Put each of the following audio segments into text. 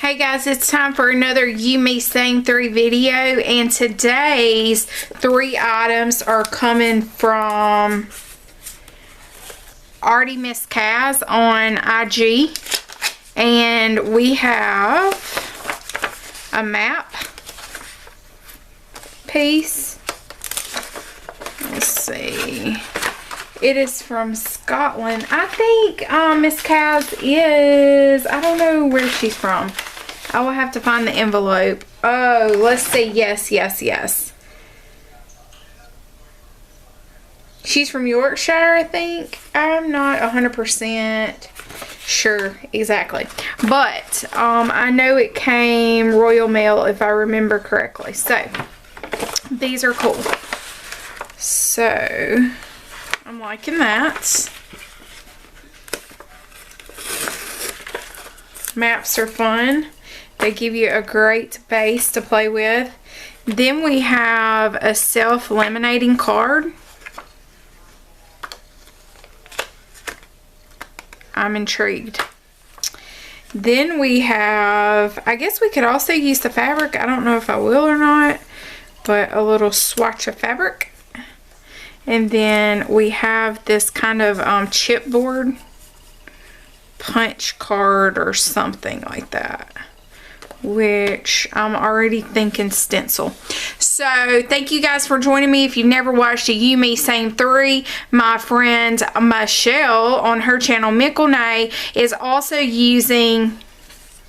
Hey guys, it's time for another You Me Same 3 video, and today's 3 items are coming from Artie Miss Kaz on IG, and we have a map piece. Let's see. It is from Scotland. I think Miss Kaz is, I don't know where she's from. I will have to find the envelope. Oh, let's see. Yes. She's from Yorkshire, I think. I'm not 100% sure exactly. But I know it came Royal Mail if I remember correctly. So, these are cool. So, I'm liking that. Maps are fun. They give you a great base to play with. Then we have a self-laminating card. I'm intrigued. Then we have, I guess we could also use the fabric. I don't know if I will or not, but a little swatch of fabric. And then we have this kind of chipboard punch card or something like that, which I'm already thinking stencil. So thank you guys for joining me. If you've never watched a You Me Same 3, my friend Michelle on her channel Mickelnay is also using,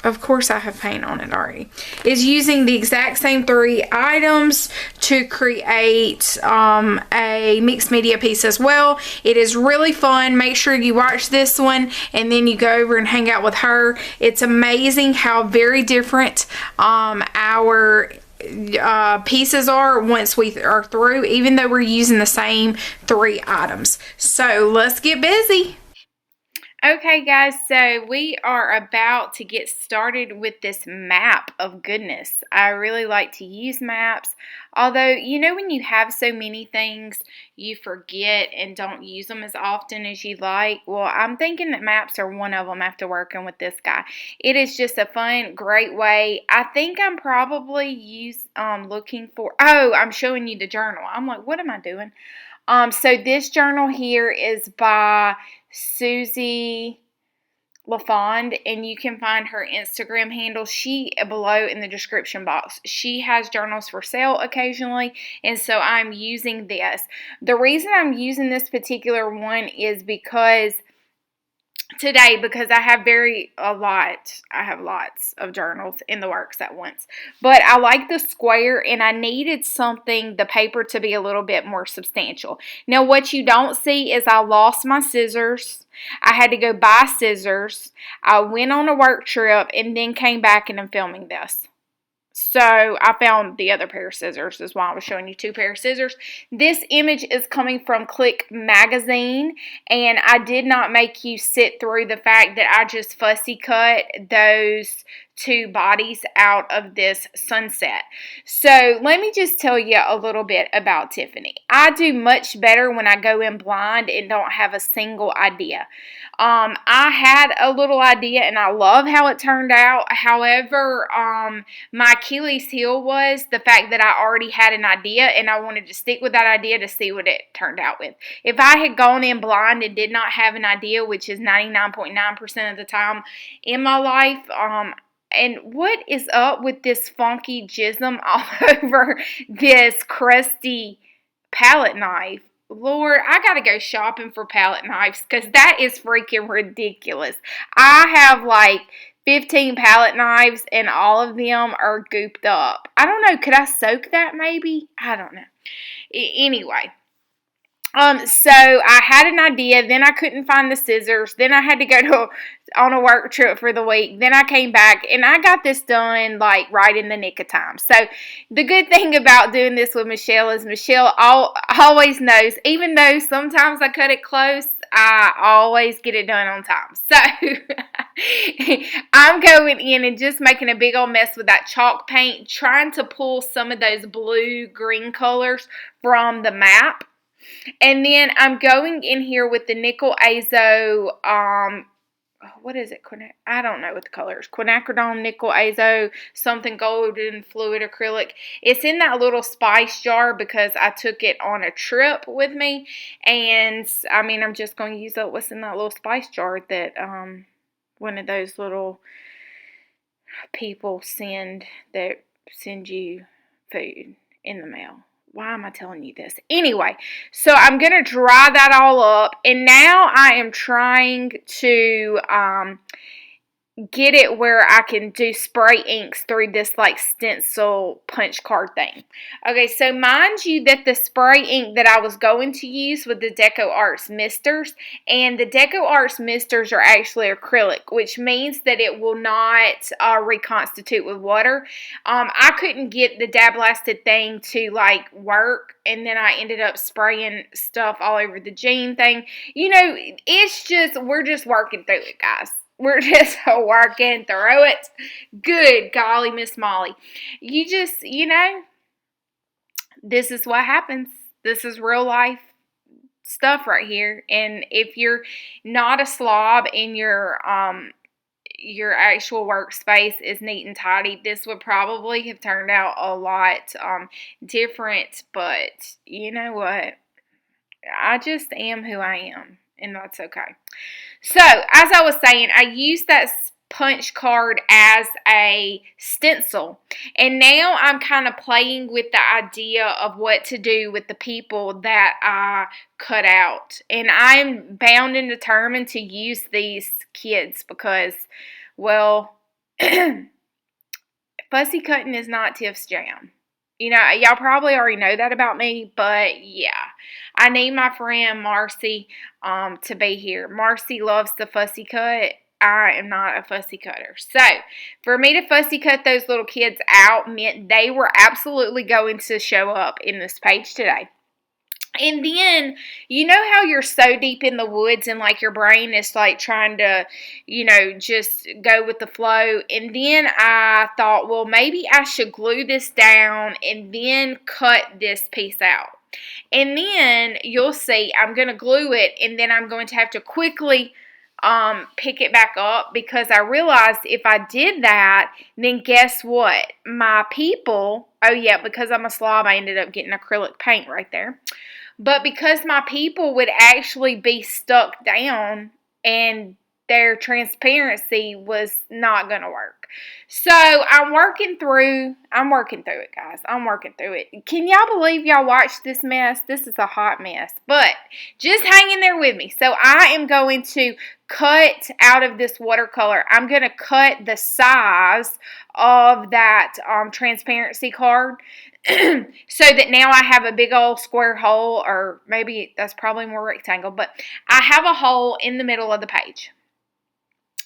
of course I have paint on it already, is using the exact same 3 items to create a mixed media piece as well. It is really fun. Make sure you watch this one and then you go over and hang out with her. It's amazing how very different our pieces are once we are through, even though we're using the same 3 items. So let's get busy. Okay guys, so we are about to get started with this map of goodness. I really like to use maps, although you know when you have so many things you forget and don't use them as often as you like. Well, I'm thinking that maps are one of them after working with this guy. It is just a fun, great way. I think I'm probably looking for, oh, I'm showing you the journal. I'm like, what am I doing? So this journal here is by Susie LaFond, and you can find her Instagram handle below in the description box. She has journals for sale occasionally, and so I'm using this. The reason I'm using this particular one is because I have lots of journals in the works at once, but I like the square and I needed the paper to be a little bit more substantial. Now what you don't see is I lost my scissors. I had to go buy scissors. I went on a work trip and then came back and I'm filming this. So I found the other pair of scissors. That's why I was showing you 2 pair of scissors. This image is coming from Click Magazine, and I did not make you sit through the fact that I just fussy cut those 2 bodies out of this sunset. So let me just tell you a little bit about Tiffany. I do much better when I go in blind and don't have a single idea. I had a little idea and I love how it turned out. However, my Achilles heel was the fact that I already had an idea and I wanted to stick with that idea to see what it turned out with. If I had gone in blind and did not have an idea, which is 99.9% of the time in my life, and what is up with this funky jism all over this crusty palette knife? Lord, I gotta go shopping for palette knives because that is freaking ridiculous. I have like 15 palette knives and all of them are gooped up. I don't know. Could I soak that maybe? I don't know. Anyway. So I had an idea, then I couldn't find the scissors, then I had to go on a work trip for the week, then I came back, and I got this done, like, right in the nick of time. So, the good thing about doing this with Michelle is Michelle always knows, even though sometimes I cut it close, I always get it done on time. So, I'm going in and just making a big old mess with that chalk paint, trying to pull some of those blue-green colors from the map. And then I'm going in here with the Nickel Azo what is it? I don't know what the color is. Quinacridone, nickel, azo, something golden, fluid acrylic. It's in that little spice jar because I took it on a trip with me. And, I mean, I'm just going to use up what's in that little spice jar that one of those little people that send you food in the mail. Why am I telling you this? Anyway, so I'm going to dry that all up. And now I am trying to get it where I can do spray inks through this like stencil punch card thing. Okay, so mind you that the spray ink that I was going to use with the Deco Arts Misters, and the Deco Arts Misters are actually acrylic, which means that it will not reconstitute with water. I couldn't get the dab blasted thing to like work, and then I ended up spraying stuff all over the jean thing. You know, we're just working through it, guys. We're just working through it. Good golly, Miss Molly. This is what happens. This is real life stuff right here. And if you're not a slob and your actual workspace is neat and tidy, this would probably have turned out a lot different. But you know what? I just am who I am, and that's okay. So, as I was saying, I used that punch card as a stencil, and now I'm kind of playing with the idea of what to do with the people that I cut out. And I'm bound and determined to use these kids because, well, fussy cutting is not Tiff's jam. You know, y'all probably already know that about me, but yeah. I need my friend Marcy to be here. Marcy loves to fussy cut. I am not a fussy cutter. So, for me to fussy cut those little kids out meant they were absolutely going to show up in this page today. And then, you know how you're so deep in the woods and like your brain is like trying to, just go with the flow. And then I thought, well, maybe I should glue this down and then cut this piece out. And then you'll see I'm going to glue it and then I'm going to have to quickly pick it back up because I realized if I did that, then guess what? My people, oh yeah, because I'm a slob, I ended up getting acrylic paint right there. But because my people would actually be stuck down and their transparency was not going to work. So I'm working through it, guys. I'm working through it. Can y'all believe y'all watched this mess? This is a hot mess. But just hang in there with me. So I am going to cut out of this watercolor. I'm going to cut the size of that transparency card so that now I have a big old square hole, or maybe that's probably more rectangle, but I have a hole in the middle of the page.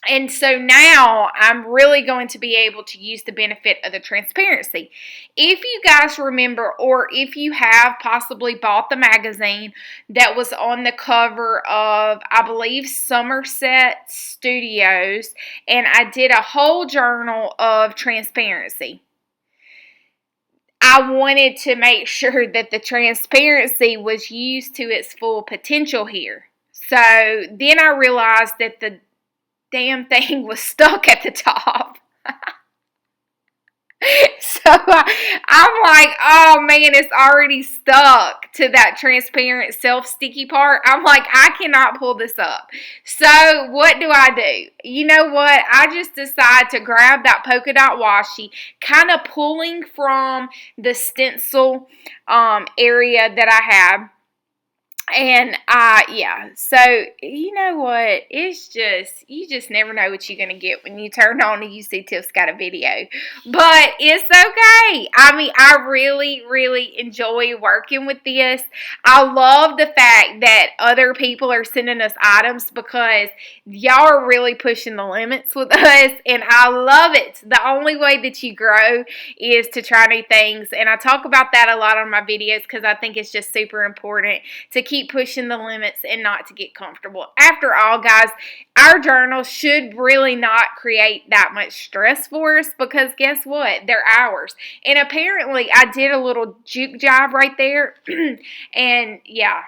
And so now I'm really going to be able to use the benefit of the transparency. If you guys remember, or if you have possibly bought the magazine that was on the cover of, I believe, Somerset Studios, and I did a whole journal of transparency. I wanted to make sure that the transparency was used to its full potential here. So then I realized that the damn thing was stuck at the top. So I'm like, oh man, it's already stuck to that transparent self-sticky part. I'm like, I cannot pull this up. So what do? You know what? I just decide to grab that polka dot washi, kind of pulling from the stencil area that I have. And so you know what? It's just, you just never know what you're gonna get when you turn on and you see Tiff's got a video. But it's okay. I mean, I really, really enjoy working with this. I love the fact that other people are sending us items because y'all are really pushing the limits with us, and I love it. The only way that you grow is to try new things, and I talk about that a lot on my videos because I think it's just super important to keep pushing the limits and not to get comfortable. After all, guys, our journals should really not create that much stress for us because guess what? They're ours. And apparently I did a little juke jive right there. And yeah,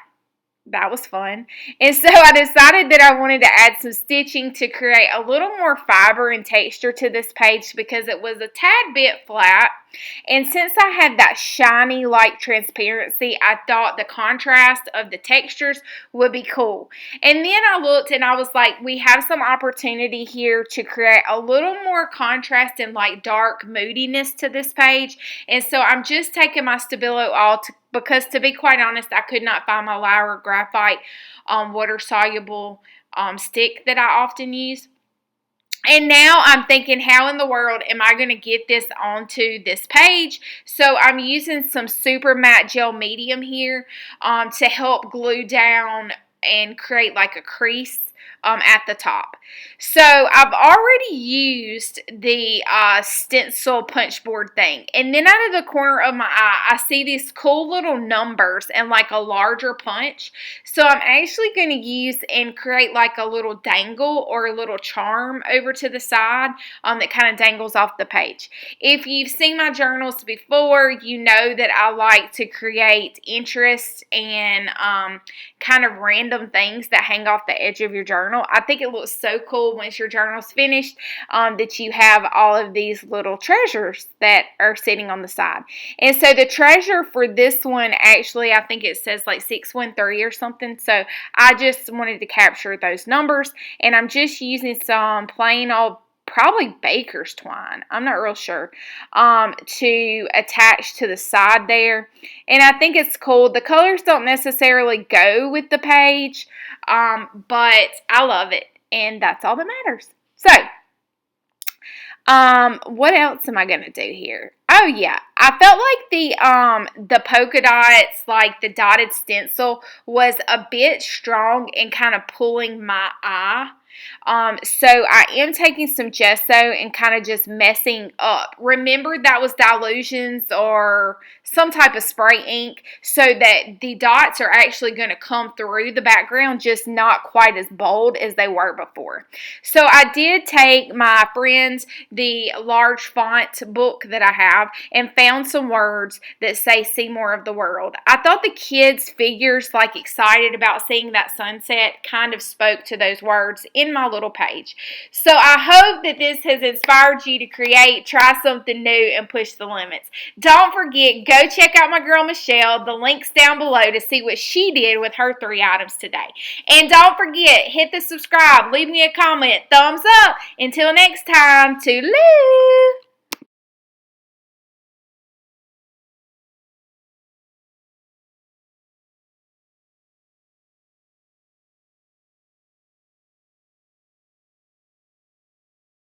That was fun. And so I decided that I wanted to add some stitching to create a little more fiber and texture to this page because it was a tad bit flat. And since I had that shiny like transparency, I thought the contrast of the textures would be cool. And then I looked and I was like, we have some opportunity here to create a little more contrast and like dark moodiness to this page. And so I'm just taking my Stabilo all to, because to be quite honest, I could not find my Lyra Graphite water-soluble stick that I often use. And now I'm thinking, how in the world am I going to get this onto this page? So I'm using some Super Matte Gel Medium here to help glue down and create like a crease at the top. So I've already used the stencil punch board thing, and then out of the corner of my eye I see these cool little numbers and like a larger punch. So I'm actually going to use and create like a little dangle or a little charm over to the side that kind of dangles off the page. If you've seen my journals before, you know that I like to create interest and kind of random things that hang off the edge of your journal. I think it looks so cool once your journal's finished that you have all of these little treasures that are sitting on the side. And so the treasure for this one, actually, I think it says like 613 or something. So I just wanted to capture those numbers, and I'm just using some plain old probably baker's twine, I'm not real sure, to attach to the side there. And I think it's cool. The colors don't necessarily go with the page, but I love it, and that's all that matters. So, what else am I going to do here? Oh, yeah. I felt like the polka dots, like the dotted stencil, was a bit strong and kind of pulling my eye. So I am taking some gesso and kind of just messing up. Remember, that was Dilutions or some type of spray ink, so that the dots are actually going to come through the background, just not quite as bold as they were before. So I did take my friend's, the large font book that I have, and found some words that say "see more of the world." I thought the kids' figures, like excited about seeing that sunset, kind of spoke to those words in my little page. So I hope that this has inspired you to create, try something new, and push the limits. Don't forget, go check out my girl Michelle. The link's down below to see what she did with her 3 items today. And don't forget, hit the subscribe, leave me a comment, thumbs up. Until next time, toodaloo!